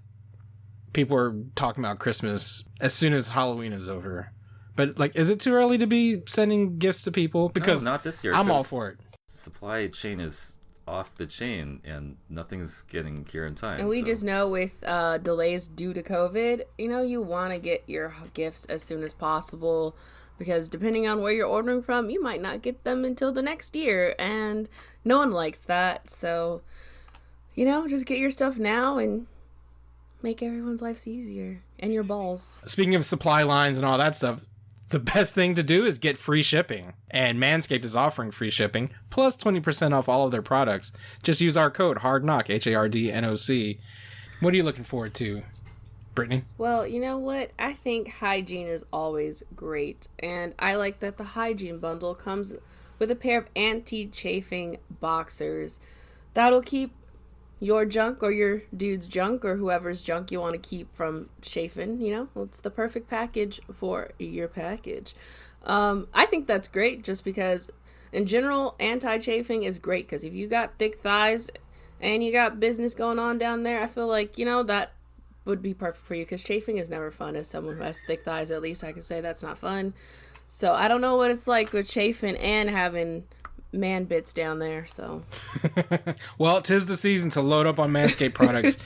people are talking about Christmas as soon as Halloween is over. But like, is it too early to be sending gifts to people? Because
No, not this year.
I'm all
'cause
for it.
Supply chain is off the chain, and nothing's getting here in time.
And we just know with delays due to COVID, you want to get your gifts as soon as possible, because depending on where you're ordering from, you might not get them until the next year, and no one likes that. So, just get your stuff now and make everyone's lives easier, and your balls.
Speaking of supply lines and all that stuff, the best thing to do is get free shipping. And Manscaped is offering free shipping plus 20% off all of their products. Just use our code HARDNOC, HARDNOC. What are you looking forward to, Brittany?
Well, you know what? I think hygiene is always great. And I like that the hygiene bundle comes with a pair of anti-chafing boxers. That'll keep your junk or your dude's junk or whoever's junk you want to keep from chafing, it's the perfect package for your package. I think that's great just because in general, anti-chafing is great because if you got thick thighs and you got business going on down there, I feel like, that would be perfect for you because chafing is never fun. As someone who has thick thighs, at least I can say that's not fun. So I don't know what it's like with chafing and having man bits down there, so.
Well, 'tis the season to load up on Manscaped products.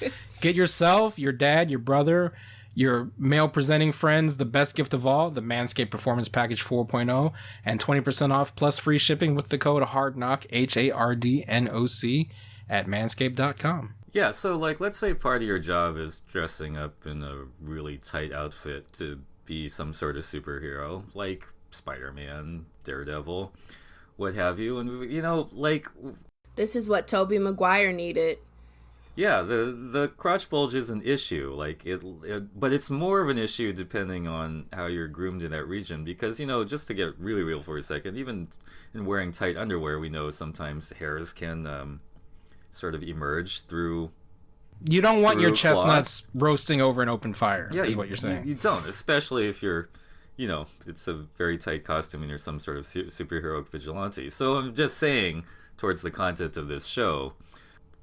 Get yourself, your dad, your brother, your male presenting friends the best gift of all, the Manscaped Performance Package 4.0, and 20% off plus free shipping with the code HARDNOC, HARDNOC, at manscaped.com.
Yeah, so let's say part of your job is dressing up in a really tight outfit to be some sort of superhero, like Spider-Man, Daredevil, what have you, and
this is what Tobey Maguire needed.
Yeah, the crotch bulge is an issue, but it's more of an issue depending on how you're groomed in that region, because just to get really real for a second, even in wearing tight underwear, we know sometimes hairs can sort of emerge through.
You don't want your chestnuts roasting over an open fire.
Yeah,
is what you're saying.
You don't, especially if you're. It's a very tight costume and you're some sort of superhero vigilante. So I'm just saying, towards the content of this show,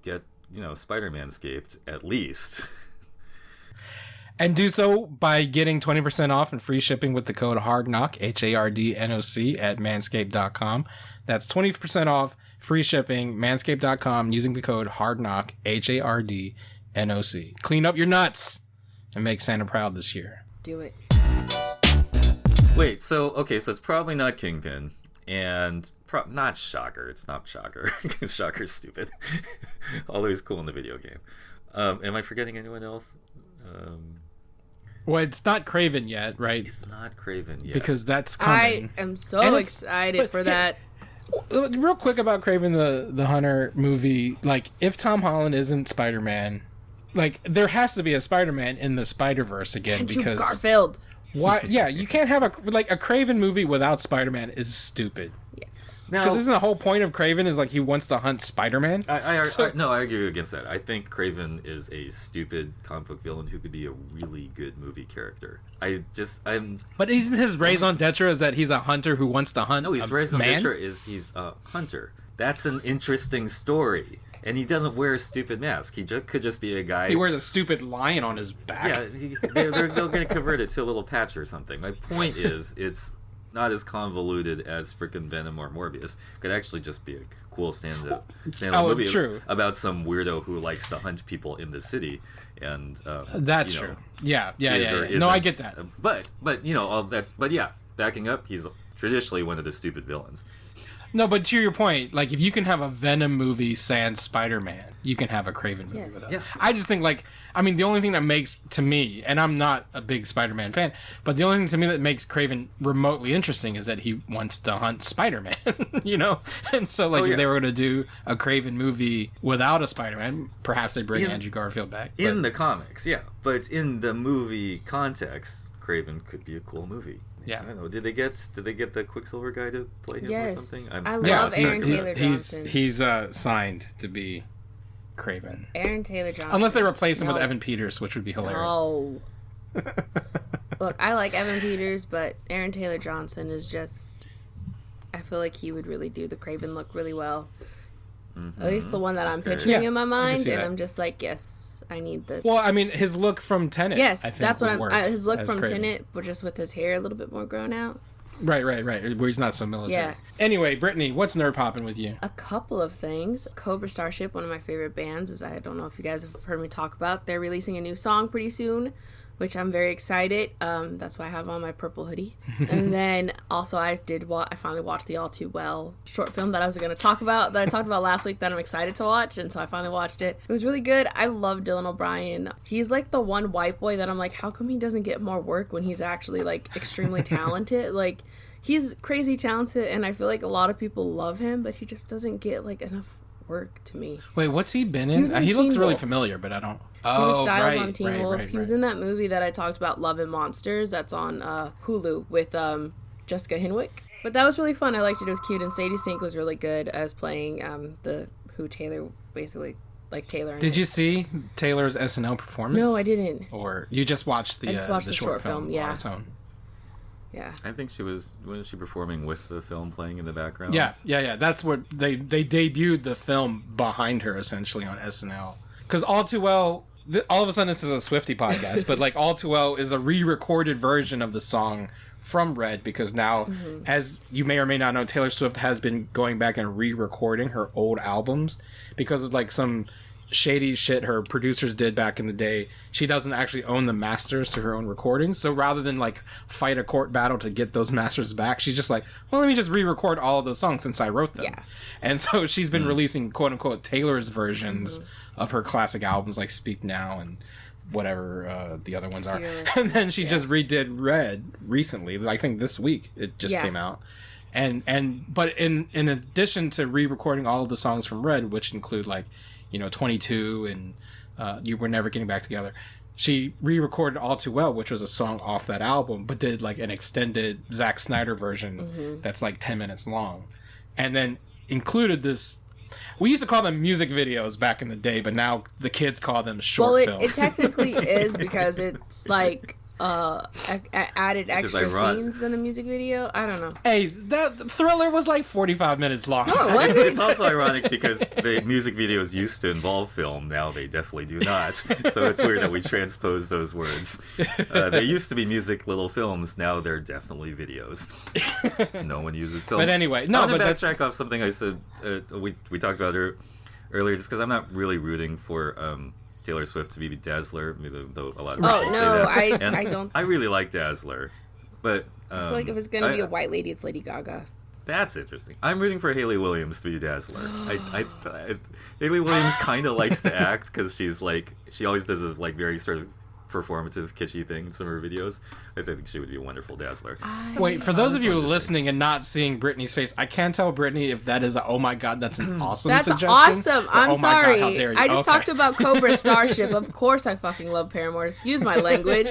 get, Spider-Man-scaped at least.
And do so by getting 20% off and free shipping with the code HARDNOC, HARDNOC, at manscaped.com. That's 20% off, free shipping, manscaped.com, using the code HARDNOC, HARDNOC. Clean up your nuts and make Santa proud this year.
Do it.
Wait, so it's probably not Kingpin, and not Shocker. It's not Shocker. Shocker's stupid. Although he's cool in the video game. Am I forgetting anyone else?
Well, it's not Kraven yet, right?
It's not Kraven yet.
Because that's coming.
I am so excited for that.
Real quick about Kraven the Hunter movie, if Tom Holland isn't Spider-Man, there has to be a Spider-Man in the Spider-Verse again.
Andrew
because
Garfield.
Why? Yeah, you can't have a Kraven movie without Spider-Man is stupid.
Yeah.
Because isn't the whole point of Kraven is he wants to hunt Spider-Man?
I argue against that. I think Kraven is a stupid comic book villain who could be a really good movie character.
But isn't his raison d'etre is that he's a hunter who wants to hunt?
No, his raison d'etre is he's a hunter. That's an interesting story. And he doesn't wear a stupid mask. He could just be a guy.
He wears a stupid lion on his back.
Yeah, they're going to convert it to a little patch or something. My point is, it's not as convoluted as frickin' Venom or Morbius. It could actually just be a cool stand-up movie about some weirdo who likes to hunt people in the city. And
that's true. Yeah. No, I get that.
But all that's. But yeah, backing up, he's traditionally one of the stupid villains.
No, but to your point, if you can have a Venom movie sans Spider-Man, you can have a Kraven movie with us. Yeah. I just think, the only thing that makes, to me, and I'm not a big Spider-Man fan, but the only thing to me that makes Kraven remotely interesting is that he wants to hunt Spider-Man, And so, if they were going to do a Kraven movie without a Spider-Man, perhaps they bring Andrew Garfield back.
In the comics, yeah. But in the movie context, Kraven could be a cool movie.
Yeah,
I don't know. Did they get the Quicksilver guy to play him or something?
I love Aaron Taylor Johnson.
He's signed to be Kraven.
Aaron Taylor Johnson.
Unless they replace him with Evan Peters, which would be hilarious.
No. Look, I like Evan Peters, but Aaron Taylor Johnson is just. I feel like he would really do the Kraven look really well. Mm-hmm. At least the one that I'm picturing in my mind, and I'm just like, yes, I need this.
Well, his look from Tenet.
Yes, that's what his look from Tenet, but just with his hair a little bit more grown out.
Right, where he's not so military.
Yeah.
Anyway, Brittany, what's nerd popping with you?
A couple of things. Cobra Starship, one of my favorite bands, as I don't know if you guys have heard me talk about. They're releasing a new song pretty soon, which I'm very excited. That's why I have on my purple hoodie. And then also I finally watched the All Too Well short film that I was going to talk about, that I talked about last week, that I'm excited to watch. And so I finally watched it. It was really good. I love Dylan O'Brien. He's like the one white boy that I'm like, how come he doesn't get more work when he's actually like extremely talented? Like, he's crazy talented, and I feel like a lot of people love him, but he just doesn't get like enough work to me.
Wait, what's he been in? He looks really familiar, but I don't.
He was Styles on Teen Wolf. He was in that movie that I talked about, Love and Monsters. That's on Hulu with Jessica Henwick. But that was really fun. I liked it. It was cute, and Sadie Sink was really good as playing Taylor, basically like Taylor.
Did you see Taylor's SNL performance?
No, I didn't.
Or you just watched the short film on its own?
Yeah.
I think wasn't she performing with the film playing in the background?
Yeah. That's what they debuted the film behind her essentially on SNL. Because All Too Well, all of a sudden this is a Swiftie podcast, but like All Too Well is a re-recorded version of the song from Red, because now, as you may or may not know, Taylor Swift has been going back and re-recording her old albums because of like some shady shit her producers did back in the day. She doesn't actually own the masters to her own recordings, so rather than like fight a court battle to get those masters back, she's just like, well, let me just re-record all of those songs since I wrote them. And so she's been releasing quote-unquote Taylor's versions of her classic albums like Speak Now and whatever the other ones are. And then she just redid Red recently. I think this week it just came out. But in addition to re-recording all of the songs from Red, which include like 22 and You Were Never Getting Back Together, she re-recorded All Too Well, which was a song off that album, but did like an extended Zack Snyder version that's like 10 minutes long, and then included this. We used to call them music videos back in the day, but now the kids call them short films.
It technically is, because it's like added extra scenes in a music video. I don't know.
Hey, that Thriller was like 45 minutes long.
No, it wasn't.
It's also ironic because the music videos used to involve film. Now they definitely do not. So it's weird that we transpose those words. They used to be music little films. Now they're definitely videos. So no one uses film.
But anyway,
I want to backtrack off something I said. We talked about earlier, just because I'm not really rooting for Taylor Swift to be Dazzler, though a lot of people say that.
I don't.
I really like Dazzler, but
I feel like if it's gonna be a white lady, it's Lady Gaga.
That's interesting. I'm rooting for Hayley Williams to be Dazzler. Hayley Williams kind of likes to act because she always does a like very sort of performative, kitschy thing in some of her videos. I think she would be a wonderful Dazzler.
Wait, for those of you listening and not seeing Brittany's face, I can't tell Brittany if that is oh my god, that's an awesome suggestion.
That's awesome. I'm sorry.
God, how dare you.
I just talked about Cobra Starship. Of course I fucking love Paramore. Excuse my language.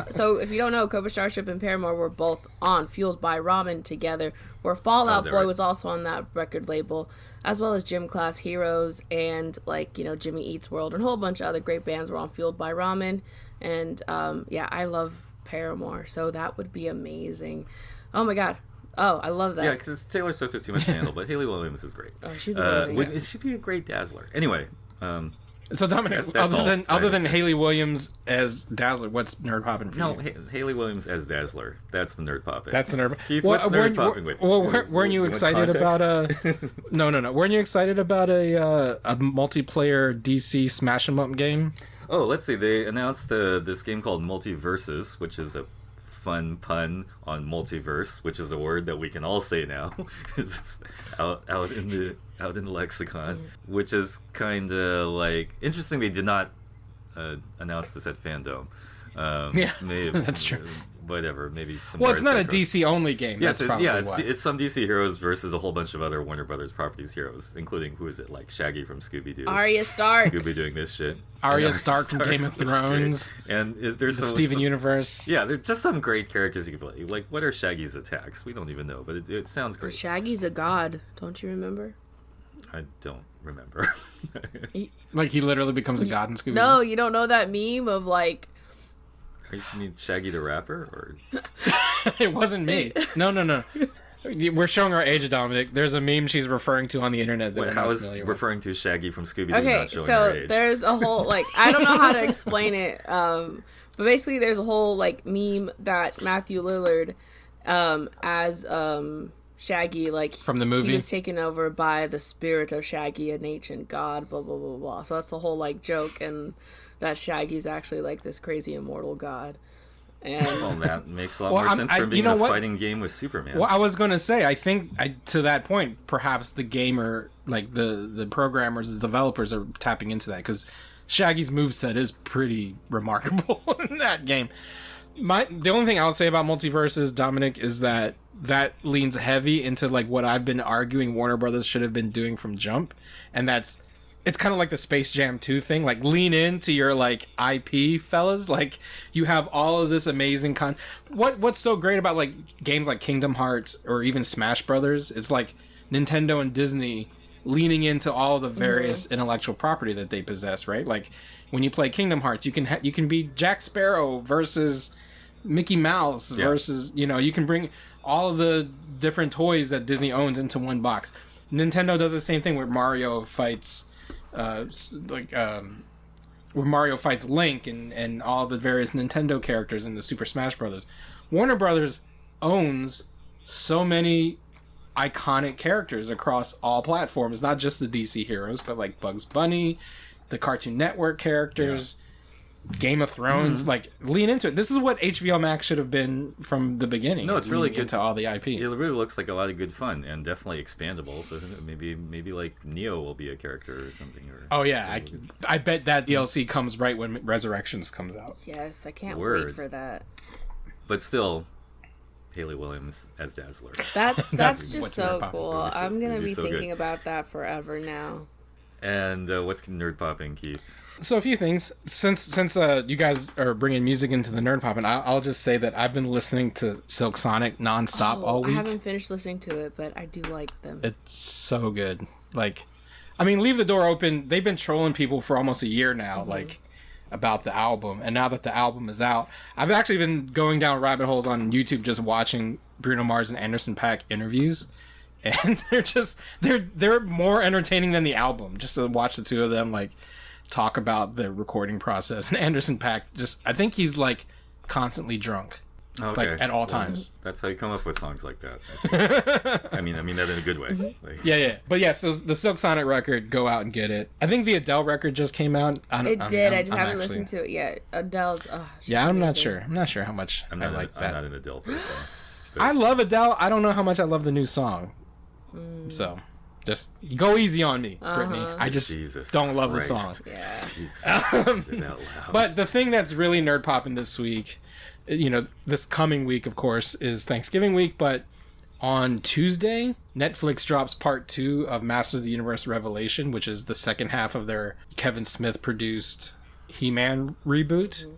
So if you don't know, Cobra Starship and Paramore were both on Fueled by Ramen together, where Fall Out Boy was also on that record label, as well as Gym Class Heroes and Jimmy Eats World and a whole bunch of other great bands were on Fueled by Ramen. And I love Paramore, so that would be amazing. Oh my god. Oh, I love that.
Yeah, because Taylor Swift is too much to handle, but Hayley Williams is great.
Oh, she's amazing.
She'd be a great Dazzler. Anyway.
So Dominic, other than Hayley Williams as Dazzler, what's nerd popping for you?
No, Hayley Williams as Dazzler. That's the nerd popping.
That's the nerd.
Keith, what's nerd popping with you?
Well, weren't you excited about No. Weren't you excited about a multiplayer DC smash 'em up game?
Oh, let's see. They announced this game called Multiverses, which is a fun pun on multiverse, which is a word that we can all say now, because it's out in the lexicon. Which is kind of like interesting. They did not announce this at Fandom. Maybe,
that's true.
Whatever, maybe some.
Well, it's not a DC only game.
Yeah,
that's
it's some DC heroes versus a whole bunch of other Warner Brothers properties heroes, including like Shaggy from Scooby Doo,
Arya Stark,
Scooby doing this shit,
Arya Stark from Game of Thrones,
and there's
the Steven Universe.
Yeah, there's just some great characters you can play. Like, what are Shaggy's attacks? We don't even know, but it sounds great.
Shaggy's a god, don't you remember?
I don't remember.
Like he literally becomes a god in Scooby Doo.
No, you don't know that meme of like.
You mean Shaggy the Rapper? Or
it wasn't me. No. We're showing our age, Dominic. There's a meme she's referring to on the internet.
Wait, how is referring to Shaggy from Scooby Doo
not
showing her age?
So there's a whole I don't know how to explain it. But basically, there's a whole meme that Matthew Lillard as Shaggy, like
from the movie,
he was taken over by the spirit of Shaggy, an ancient god, blah blah blah blah. So that's the whole like joke, and that Shaggy's actually like this crazy immortal god. And
well, that makes a lot more sense from being a fighting game with Superman.
Well, I was going to say, I think to that point, perhaps the gamer, like the programmers, the developers are tapping into that, because Shaggy's moveset is pretty remarkable in that game. The only thing I'll say about Multiverses, Dominic, is that leans heavy into like what I've been arguing Warner Brothers should have been doing from jump, and it's kind of like the Space Jam 2 thing, like lean into your like IP, fellas. Like you have all of this amazing what's so great about like games like Kingdom Hearts or even Smash Brothers, it's like Nintendo and Disney leaning into all the various intellectual property that they possess, right? Like when you play Kingdom Hearts, you can be Jack Sparrow versus Mickey Mouse versus, you can bring all of the different toys that Disney owns into one box. Nintendo does the same thing where Mario fights where Mario fights Link and all the various Nintendo characters in the Super Smash Brothers. Warner Brothers owns so many iconic characters across all platforms, not just the DC heroes, but like Bugs Bunny, the Cartoon Network characters, Game of Thrones. Like lean into it. This is what HBO Max should have been from the beginning.
No, it's really good
into all the IP.
It really looks like a lot of good fun and definitely expandable. So maybe like Neo will be a character or something.
I bet that DLC comes right when Resurrections comes out.
Yes, I can't wait for that.
But still, Haley Williams as Dazzler.
That's just so cool. I'm gonna be thinking about that forever now.
And what's nerd popping, Keith?
So a few things. Since you guys are bringing music into the nerd popping, I'll just say that I've been listening to Silk Sonic nonstop all week.
I haven't finished listening to it, but I do like them.
It's so good. Like, I mean, Leave the Door Open. They've been trolling people for almost a year now, like about the album. And now that the album is out, I've actually been going down rabbit holes on YouTube just watching Bruno Mars and Anderson .Paak interviews. And they're more entertaining than the album, just to watch the two of them like talk about the recording process. And Anderson .Paak I think he's like constantly drunk, like at all times.
That's how you come up with songs like that. I mean that in a good way. Like,
But so the Silk Sonic record, go out and get it. I think the Adele record just came out.
I just haven't listened to it yet. Adele's
I'm amazing. not sure how much I like that.
I'm not an Adele person.
I love Adele. I don't know how much I love the new song. So just go easy on me, Britney. I just don't love the song.
Yeah.
But the thing that's really nerd popping this week, this coming week, of course, is Thanksgiving week. But on Tuesday, Netflix drops part 2 of Masters of the Universe Revelation, which is the second half of their Kevin Smith produced He-Man reboot.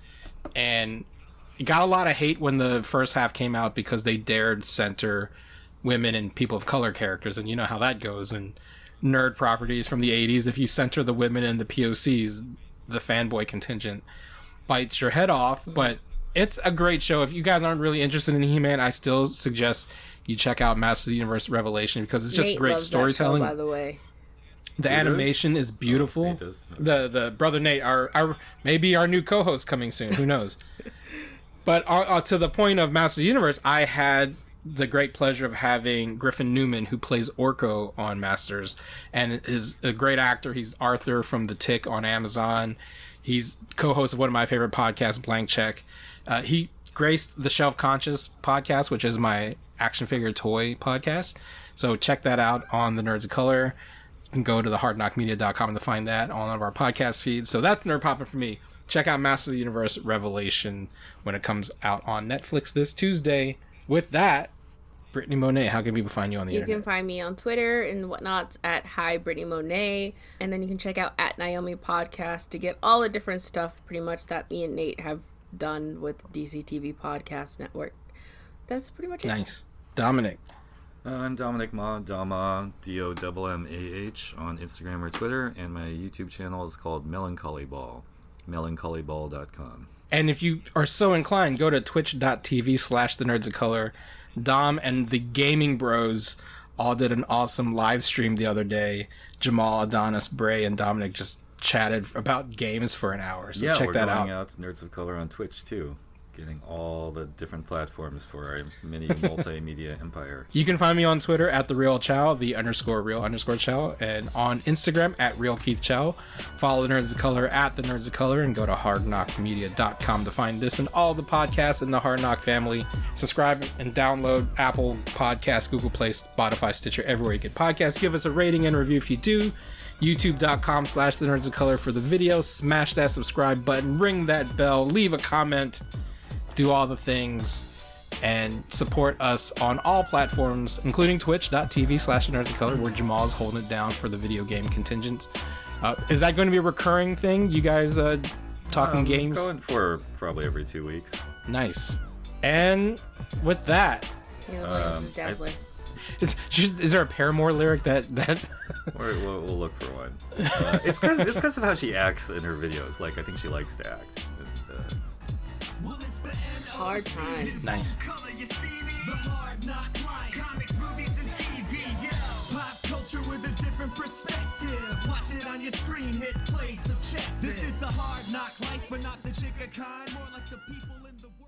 And it got a lot of hate when the first half came out because they dared center women and people of color characters, and you know how that goes in nerd properties from the 80s. If you center the women and the POCs, the fanboy contingent bites your head off. But it's a great show. If you guys aren't really interested in He-Man, I still suggest you check out Masters of the Universe Revelation, because it's just great storytelling.
That show, by the way,
the animation is beautiful.
Nate does.
The brother Nate, our maybe our new co-host coming soon, who knows. But to the point of Masters of the Universe, I had the great pleasure of having Griffin Newman, who plays Orko on Masters, and is a great actor. He's Arthur from The Tick on Amazon. He's co-host of one of my favorite podcasts, Blank Check. He graced the Shelf Conscious podcast, which is my action figure toy podcast. So check that out on the Nerds of Color. You can go to the hardknockmedia.com to find that on one of our podcast feeds. So that's nerd popping for me. Check out Masters of the Universe Revelation when it comes out on Netflix this Tuesday. With that, Brittany Monet, how can people find you on the internet?
You can find me on Twitter and whatnot at Hi Brittany Monet, and then you can check out at Naomi Podcast to get all the different stuff pretty much that me and Nate have done with DC TV Podcast Network. That's pretty much it.
Nice. Dominic.
I'm Dominic Ma, Dama, DOMMAH on Instagram or Twitter, and my YouTube channel is called Melancholy Ball, melancholyball.com.
And if you are so inclined, go to twitch.tv/The Nerds of Color. Dom and the Gaming Bros all did an awesome live stream the other day. Jamal, Adonis, Bray, and Dominic just chatted about games for an hour. So check that out.
We're going out Nerds of Color on Twitch too. Getting all the different platforms for our mini multimedia empire.
You can find me on Twitter at @TheRealChow, _real_Chow, and on Instagram at RealKeithChow. Follow the Nerds of Color at the Nerds of Color, and go to hardknockmedia.com to find this and all the podcasts in the Hard Knock family. Subscribe and download Apple Podcasts, Google Play, Spotify, Stitcher, everywhere you get podcasts. Give us a rating and review if you do. YouTube.com/the Nerds of Color for the video. Smash that subscribe button, ring that bell, leave a comment, do all the things, and support us on all platforms, including twitch.tv/the Nerds of Color, where Jamal is holding it down for the video game contingents. Is that going to be a recurring thing? You guys talking games?
Going for probably every 2 weeks.
Nice. And with that,
is Dazzler.
Is there a Paramore lyric that
we'll look for one. It's because of how she acts in her videos. Like, I think she likes to act.
Hard time.
Nice.
The Hard NOC Life. Comics, movies, and TV. Pop culture with a different perspective. Watch it on your screen, hit play, so check this. This is the Hard NOC Life, but not the chicken kind. More like the people in the world.